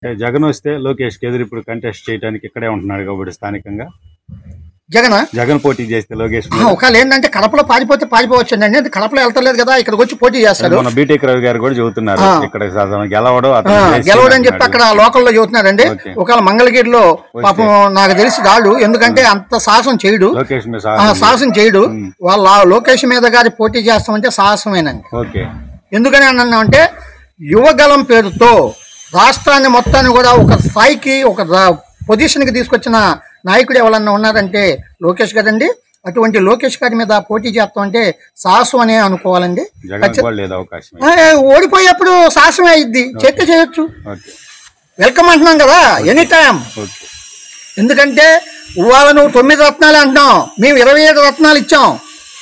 జగన్ వస్తే లోకేష్ ఎదురు ఇప్పుడు కంటెస్ట్ చేయడానికి ఇక్కడే ఉంటున్నాడు కాబట్టి స్థానికంగా జగన్ పోటీ చేస్తే లోకేష్ ఒకవేళ ఏంటంటే కడపలో పారిపోవచ్చు అండి. కడపలో వెళ్తలేదు కదా, ఇక్కడికి వచ్చి పోటీ చేస్తాడు. మన బీటెక్ రవి గారు కూడా చెబుతున్నారు ఇక్కడ గెలవడని చెప్పి అక్కడ లోకల్లో చెబుతున్నారండి. ఒకవేళ మంగళగిరిలో పాపం నాకు తెలిసి రాడు, ఎందుకంటే అంత సాహసం చేయడు. వాళ్ళ లోకేష్ మీద గారి పోటీ చేస్తామంటే సాహసమేనండి. ఎందుకని అన్నామంటే యువగలం పేరుతో రాష్ట్రాన్ని మొత్తాన్ని కూడా ఒక స్థాయికి ఒక పొజిషన్ కి తీసుకొచ్చిన నాయకుడు ఎవరన్నా ఉన్నారంటే లోకేష్ గారండి. అటువంటి లోకేష్ గారి మీద పోటీ చేస్తామంటే సాహసం అనే అనుకోవాలండి. ఓడిపోయేప్పుడు సాహసమే అయింది, చేస్తే చేయొచ్చు. వెల్కమ్ అంటున్నాం కదా ఎనీ టైం. ఎందుకంటే ఇవాళ నువ్వు 9 రత్నాలు అంటున్నావు, మేము 27 రత్నాలు ఇచ్చాం.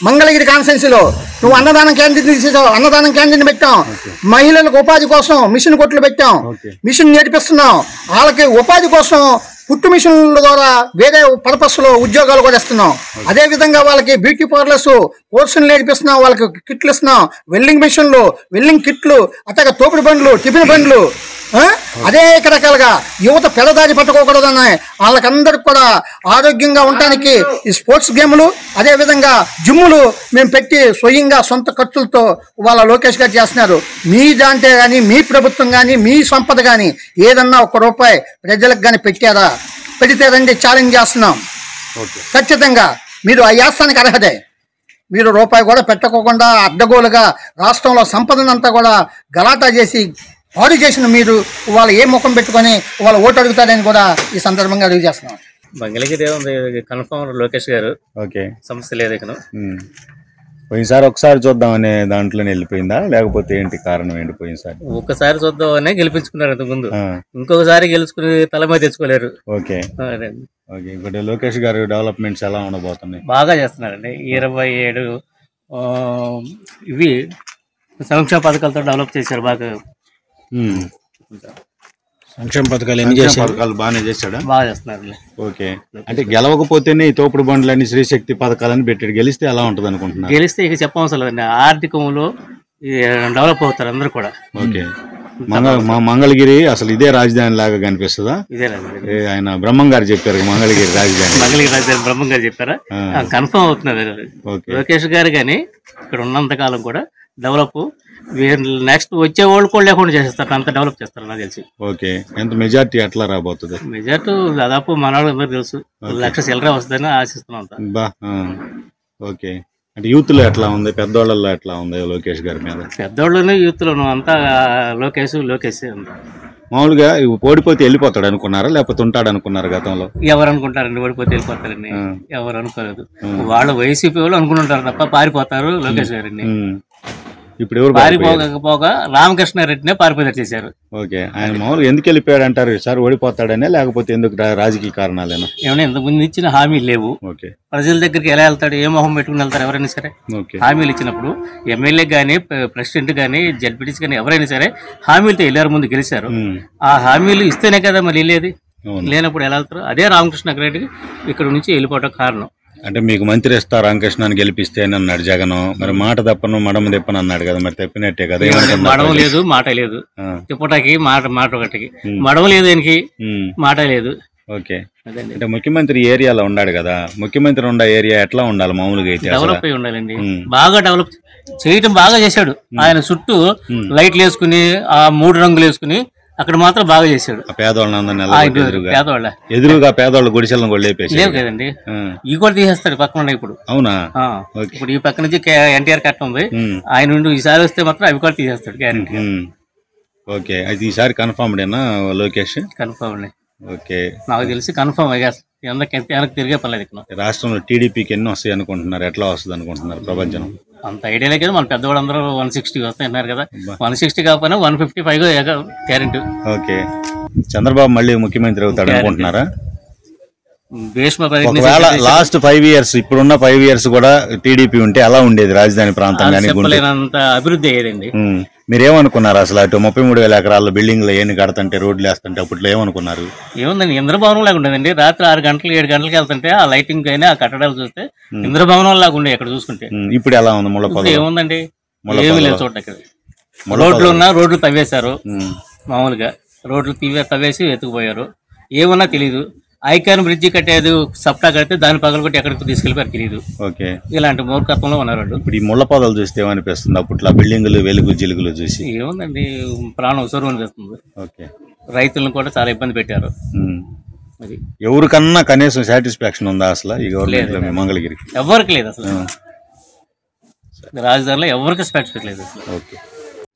మంగళగిరి కాన్స్టిట్యున్సీలో నువ్వు అన్నదానం క్యాంటీన్ తీసేసావు, అన్నదానం క్యాంటీన్ పెట్టాం. మహిళలకు ఉపాధి కోసం మిషన్ కొట్లు పెట్టాం, మిషన్ నేర్పిస్తున్నాం. వాళ్ళకి ఉపాధి కోసం పుట్టు మిషన్ల ద్వారా వేరే పర్పస్ లో ఉద్యోగాలు కూడా ఇస్తున్నాం. అదే విధంగా వాళ్ళకి బ్యూటీ పార్లర్స్ కోర్సులు నేర్పిస్తున్నాం, వాళ్ళకి కిట్లు ఇస్తున్నాం. వెల్డింగ్ మిషన్లు, వెల్డింగ్ కిట్లు, అట్లాగే తోపుడు బండ్లు, టిఫిన్ బండ్లు, అనేక రకాలుగా యువత పెడదారి పట్టుకోకూడదని వాళ్ళకందరికి కూడా ఆరోగ్యంగా ఉండటానికి ఈ స్పోర్ట్స్ గేములు, అదే విధంగా జిమ్ములు మేము పెట్టి స్వయంగా సొంత ఖర్చులతో వాళ్ళ లోకేష్ గారు చేస్తున్నారు. మీ దాంట్లో కానీ మీ ప్రభుత్వం కానీ మీ సంపద కానీ ఏదన్నా ₹1 ప్రజలకు కానీ పెట్టారా? పెడితే రండి, ఛాలెంజ్ చేస్తున్నాం. ఖచ్చితంగా మీరు ఆ యాస్తానికి అర్హతే. మీరు ₹1 కూడా పెట్టకోకుండా అడ్డగోలుగా రాష్ట్రంలో సంపదనంతా కూడా గలాటా చేసి పాడు చేసిన మీరు వాళ్ళ ఏ ముఖం పెట్టుకొని వాళ్ళ ఓటు అడుగుతారని కూడా ఈ సందర్భంగా అడుగు చేస్తున్నాం. మంగళగిరి కన్ఫర్మ్ లోకేష్ గారు, సమస్య లేదు ఇక్కడ. పోయినసారి ఒకసారి చూద్దామనే దాంట్లోనే వెళ్ళిపోయిందా, లేకపోతే ఏంటి కారణం ఏంటి? పోయినసారి ఒక్కసారి చూద్దామనే గెలిపించుకున్నారు అంతకు ముందు, ఇంకొకసారి గెలుచుకుని తల మీద తెచ్చుకోలేరు. ఇప్పుడు లోకేష్ గారు డెవలప్మెంట్స్ ఎలా ఉండబోతున్నాయి? బాగా చేస్తున్నారండి. 27 ఇవి సంక్షేమ పథకాలతో డెవలప్ చేశారు. బాగా సంక్షేమ పథకాలు బాగానే చేశాడు, బాగా చేస్తున్నారు. అంటే గెలవకపోతేనే ఈ తోపుడు బండ్లని శ్రీశక్తి పథకాలని పెట్టాడు. గెలిస్తే ఎలా ఉంటది అనుకుంటున్నారు? గెలిస్తే ఇక చెప్పవసరం లేదండి, ఆర్థికంలో డెవలప్ అవుతారు అందరు కూడా. మంగళగిరి అసలు ఇదే రాజధాని లాగా కనిపిస్తుందా? ఆయన బ్రహ్మం గారు చెప్పారు మంగళగిరి రాజధాని బ్రహ్మం గారు చెప్పారా? కన్ఫర్మ్ అవుతున్నారు లోకేష్ గారు. కానీ ఇక్కడ ఉన్నంత కాలం కూడా డెవలప్, నెక్స్ట్ వచ్చే వాళ్ళు కూడా లేకుండా చేసేస్తారు, అంత డెవలప్ చేస్తారు నాకు తెలిసి. ఎంత మెజార్టీ ఎట్లా రాబోతుంది? మెజార్టీ దాదాపు మన వాళ్ళు అందరూ తెలుసు, 1,00,000 చిల్లర వస్తుందని ఆశిస్తున్నాం. అంటే యూత్ లో ఎట్లా ఉంది, పెద్దోళ్ళలో ఎట్లా ఉంది లోకేష్ గారి మీద? పెద్దోళ్ళను యూత్ లోను అంతా లోకేష్ మామూలుగా ఓడిపోతే వెళ్ళిపోతాడు అనుకున్నారా, లేకపోతే ఉంటాడు అనుకున్నారు గతంలో? ఎవరు అనుకుంటారండి ఓడిపోతే వెళ్ళిపోతారని? ఎవరు అనుకోలేదు. వాళ్ళు వైసీపీ వాళ్ళు అనుకుంటుంటారు తప్ప పారిపోతారు లోకేష్ గారిని. ఇప్పుడు ఎవరు పారిపోకపోగా రామకృష్ణారెడ్డినే పారిపోయేది చేశారు. ఆయన మామూలుగా ఎందుకు వెళ్ళిపోయాడు అంటారు? సార్ ఓడిపోతాడనే, లేకపోతే ఎందుకు రాజకీయ కారణాలేనా? ఏమైనా ఇంతకుముందు ఇచ్చిన హామీలు లేవు. ప్రజల దగ్గరికి ఎలా వెళ్తాడు, ఏ మొహం పెట్టుకుని వెళ్తారు ఎవరైనా సరే? హామీలు ఇచ్చినప్పుడు ఎమ్మెల్యే గానీ, ప్రెసిడెంట్ గానీ, జడ్పీటీసీ కానీ ఎవరైనా సరే హామీలతో వెళ్ళారు, ముందు గెలిచారు. ఆ హామీలు ఇస్తేనే కదా మరి వెళ్ళేది. లేనప్పుడు ఎలా వెళ్తారు? అదే రామకృష్ణారెడ్డికి ఇక్కడ నుంచి వెళ్ళిపోవడం కారణం. అంటే మీకు మంత్రి ఇస్తా రామకృష్ణని గెలిపిస్తే అని అన్నాడు జగన్. మరి మాట తప్పను మడమ తెప్పని అన్నాడు కదా, మరి తప్పినట్టే కదా? మడమ లేదు, మాట లేదు. తిప్పటాకి మాట ఒకటికి మడమ లేదు, దీనికి మాట లేదు. అంటే ముఖ్యమంత్రి ఏరియాలో ఉన్నాడు కదా, ముఖ్యమంత్రి ఉండే ఏరియా ఎట్లా ఉండాలి మామూలుగా అయితే? డెవలప్ అయి ఉండాలండి, బాగా డెవలప్ చేయటం బాగా చేశాడు. ఆయన చుట్టూ లైట్లు వేసుకుని, ఆ 3 రంగులు వేసుకుని అక్కడ మాత్రం బాగా చేశాడు. ఎదురుగా పేదవాళ్ళు గుడిసెలను కూడా లేవు కదండి, ఈ కూడా తీసేస్తాడు పక్కన. ఇప్పుడు అవునా? ఇప్పుడు ఈ పక్క నుంచి ఎన్టీఆర్ కట్ట ఉంది, ఆయన నుండి ఈసారి వస్తే మాత్రం అవి కూడా తీసేస్తాడు గ్యారెంటీ. అయితే ఈసారి కన్ఫర్మ్డేనా లోకేష్? కన్ఫర్మ్. నాకు తెలిసి కన్ఫర్మ్ వెనక్కి తిరిగే పర్లేదు. ఇక్కడ రాష్ట్రంలో టీడీపీకి ఎన్ని వస్తాయి అనుకుంటున్నారు? ఎట్లా వస్తుంది అనుకుంటున్నారు ప్రపంచం? అంత ఐడియా లేదు. మన పెద్దవాళ్ళందరూ 160 వస్తాయి అన్నారు కదా, 160 కాకపోయినా 155 గ్యారెంటీ. చంద్రబాబు మళ్ళీ ముఖ్యమంత్రి అవుతాడు అనుకుంటున్నారా? ఒకవేళ లాస్ట్ 5 years, ఇప్పుడున్న 5 years కూడా టీడీపీ ఉంటే అలా ఉండేది రాజధాని ప్రాంతం కానీ? అభివృద్ధి అయ్యేదండి. మీరేమనుకున్నారు అసలు? అటు 33,000 ఎకరాల బిల్డింగ్లు ఏమి కడతంటే, రోడ్లు వేస్తుంటే అప్పట్లో ఏమనుకున్నారు? ఏముందండి, ఇంద్రభవనం లాగా ఉండేదండి. రాత్రి 6 గంటలు 7 గంటలకు వెళ్తుంటే ఆ లైటింగ్ అయినా ఆ కట్టడాలు చూస్తే ఇంద్రభవనం లాగా ఉండే ఎక్కడ చూసుకుంటే. ఇప్పుడు ఎలా ఉంది? ఏముందండి, ఏమీ లేదు చూడండి. ఇక్కడ రోడ్లు ఉన్నా రోడ్లు తవ్వేశారు మామూలుగా. రోడ్లు తవ్వేసి ఎత్తుకుపోయారు. ఏమన్నా తెలియదు. ఐకాన్ బ్రిడ్జి కట్టేది సప్టా కడితే దాన్ని పగలగొట్టి ఎక్కడికి తీసుకెళ్ళిపోయారు తెలియదు. ఇలాంటి మూర్ఖత్వంలో ఉన్నారు వాళ్ళు. ఇప్పుడు ఈ ముళ్ళ పొదలు చూస్తే ఏమనిపిస్తుంది? అప్పట్లో బిల్డింగులు వెలుగు జిలుగులు చూసి ఏముందండి, ప్రాణం ఉసరు అనిపిస్తుంది. రైతులను కూడా చాలా ఇబ్బంది పెట్టారు. అది ఎవరికన్నా కనీసం సాటిస్ఫాక్షన్ ఉందా అసలు ఈ గవర్నమెంట్ లో? మంగళగిరికి ఎవరికి లేదు అసలు. రాజధానిలో ఎవరికి సాటిస్ఫాక్షన్ లేదు అసలు.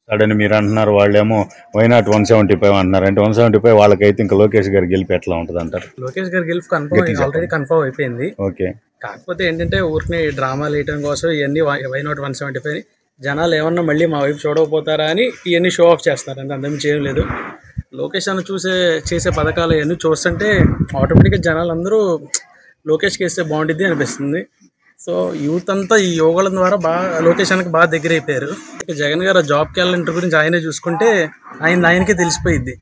సడన్ మీరు అంటున్నారు, వాళ్ళేమో వైనాట్ 175 అంటున్నారు. అంటే 175 వాళ్ళకైతే ఇంకా లోకేష్ గారి గెలుపు ఎట్లా ఉంటుంది అంటారు? లోకేష్ గారి గెలుపు ఆల్రెడీ కన్ఫర్మ్ అయిపోయింది. కాకపోతే ఏంటంటే ఊరిని డ్రామాలు వేయడం కోసం ఇవన్నీ వైనాట్ 175 జనాలు ఏమన్నా మళ్ళీ మా వైపు చూడకపోతారా అని ఇవన్నీ షో ఆఫ్ చేస్తారు. అంటే అంతమించి ఏం లేదు. లోకేష్ అన్న చేసే పథకాలు ఇవన్నీ చూస్తుంటే ఆటోమేటిక్గా జనాలు అందరూ లోకేష్కి వేస్తే బాగుంటుంది అనిపిస్తుంది. సో యూత్ అంతా ఈ యోగాల ద్వారా లొకేషన్కి బాగా దగ్గర అయిపోయారు. జగన్ గారు జాబ్ క్యాలెండర్ గురించి ఆయనే చూసుకుంటే ఆయనకే తెలిసిపోయింది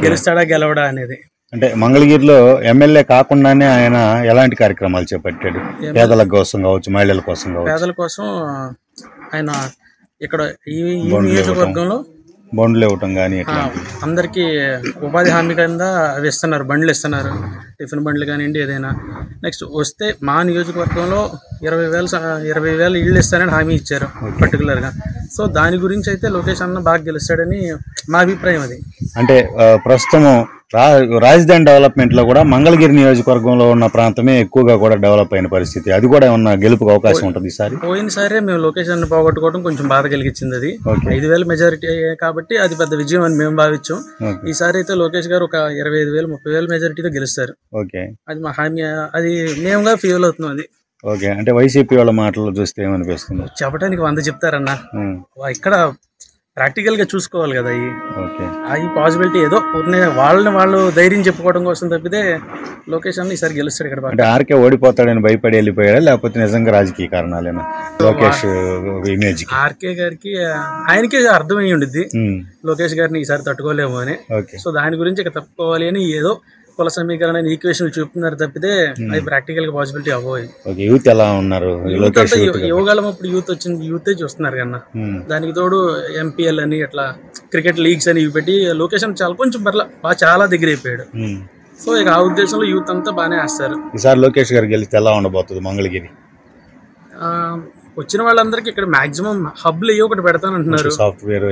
గెలుస్తాడా గెలవడా అనేది. అంటే మంగళగిరిలో ఎమ్మెల్యే కాకుండానే ఆయన ఎలాంటి కార్యక్రమాలు చేపట్టాడు? పేదల కోసం కావచ్చు, మహిళల కోసం కావచ్చు. పేదల కోసం ఆయన ఇక్కడ ఈ నియోజకవర్గంలో బండ్లు ఇవ్వటం కానీ అందరికీ ఉపాధి హామీ కింద అవి ఇస్తున్నారు. బండ్లు ఇస్తున్నారు, టిఫిన్ బండ్లు కానివ్వండి ఏదైనా. నెక్స్ట్ వస్తే మా నియోజకవర్గంలో 20,000 ఇళ్ళు ఇస్తారని హామీ ఇచ్చారు పర్టికులర్గా. సో దాని గురించి అయితే లోకేష్ అన్న బాగా గెలుస్తాడని మా అభిప్రాయం. అది అంటే ప్రస్తుతం రాజధాని డెవలప్మెంట్ లో కూడా మంగళగిరి నియోజకవర్గంలో ఉన్న ప్రాంతమే ఎక్కువగా కూడా డెవలప్ అయిన పరిస్థితి. అది కూడా ఏమన్నా గెలుపుకు అవకాశం ఉంటుంది ఈసారి? పోయినసారి మేము లోకేష్ అన్న పోగొట్టుకోవడం కొంచెం బాధ కలిగించింది. అది 5,000 మెజారిటీ కాబట్టి అది పెద్ద విజయం అని మేము భావించాం. ఈసారి అయితే లోకేష్ గారు ఒక 25,000 30,000 మెజారిటీతో గెలుస్తారు. అది మా హామీ, అది మేముగా ఫీల్ అవుతున్నాం. అది అంటే వైసీపీ వాళ్ళ మాటలు చూస్తే ఏమనిపిస్తుంది? చెప్పడానికి 100 చెప్తారన్న, ఇక్కడ ప్రాక్టికల్ గా చూసుకోవాలి కదా. ఈ పాసిబిలిటీ ఏదో వాళ్ళు ధైర్యం చెప్పుకోవడం కోసం తప్పితే లోకేష్ అన్న ఈసారి గెలుస్తాడు ఇక్కడ. అంటే ఆర్కే ఓడిపోతాడని భయపడి వెళ్ళిపోయాడా, లేకపోతే నిజంగా రాజకీయ కారణాలేనా? లోకేష్ ఇమేజ్ ఆర్కే గారికి ఆయనకే అర్థమై ఉండిద్ది లోకేష్ గారిని ఈసారి తట్టుకోలేము అని. సో దాని గురించి ఇక తప్పుకోవాలి అని ఏదో కుల సమీకరణ ఈక్వేషన్ చూపుతున్నారు తప్పితే అది ప్రాక్టికల్ గా పాసిబిలిటీ అవ్వాలి. యూత్ ఎలా ఉన్నారు? యువగాలం ఇప్పుడు యూత్ వచ్చింది, యూతే చూస్తున్నారు కన్నా. దానికి తోడు ఎంపీఎల్ అని అట్లా క్రికెట్ లీగ్స్ అని ఇవి పెట్టి లొకేషన్ కొంచెం బాగా చాలా దగ్గర అయిపోయాడు. సో ఇక ఆ ఉద్దేశంలో యూత్ అంతా బాగానే వేస్తారు. ఈసారి లోకేష్ గారు గెలిస్తే ఎలా ఉండబోతుంది మంగళగిరి? వచ్చిన వాళ్ళందరికీ ఇక్కడ మాక్సిమం హబ్లు ఒకటి పెడతానంటున్నారు. సాఫ్ట్వేర్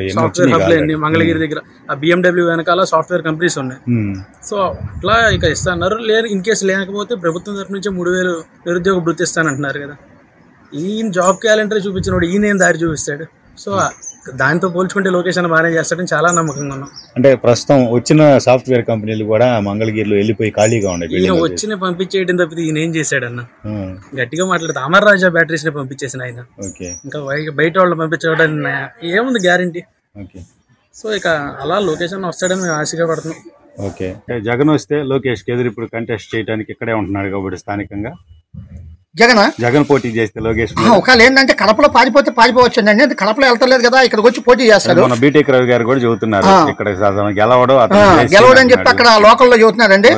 హబ్లు అన్ని మంగళగిరి దగ్గర ఆ BMW వెనకాల సాఫ్ట్వేర్ కంపెనీస్ ఉన్నాయి. సో అట్లా ఇక ఇస్తాన్నారు. లేదు ఇన్ కేసు లేకపోతే ప్రభుత్వం తరఫు నుంచి 3,000 నిరుద్యోగ భృతి ఇస్తానంటున్నారు కదా. ఈయన జాబ్ క్యాలెండర్ చూపించినప్పుడు ఈయన ఏం దారి చూపిస్తాడు? సో దాంతో పోల్చుకుంటే లొకేషన్ బాగానే చేస్తాడని చాలా నమ్మకంగా ఉన్నాం. అంటే ప్రస్తుతం వచ్చిన సాఫ్ట్వేర్ కంపెనీలు కూడా మంగళగిరిలో వెళ్ళిపోయి ఖాళీగా ఉన్నాయి. ఈయన వచ్చిన పంపించేయడం తప్పితే ఈయన ఏం చేశాడన్న? గట్టిగా మాట్లాడితే అమర్ రాజా బ్యాటరీస్ ని పంపించేసిన ఆయన. ఇంకా బయట వాళ్ళు పంపించడం ఏముంది గ్యారంటీ? సో ఇక అలా లొకేషన్ వస్తాడని మేము ఆశగా పడుతున్నాం. జగన్ వస్తే లోకేష్ ఎదురు ఇప్పుడు కంటెస్ట్ చేయడానికి ఇక్కడే ఉంటున్నాడు కాబట్టి స్థానికంగా జగన్ పోటీ చేస్తే లోకేష్ ఒకవేళ ఏంటంటే కడపలో పారిపోవచ్చు అండి. కడపలో వెళ్తలేదు కదా, ఇక్కడికి వచ్చి పోటీ చేస్తారు. మన బీటెక్ రవి గారు కూడా చెబుతున్నారు ఇక్కడ గెలవడం అని చెప్పి అక్కడ లోకల్లో చెబుతున్నారండి.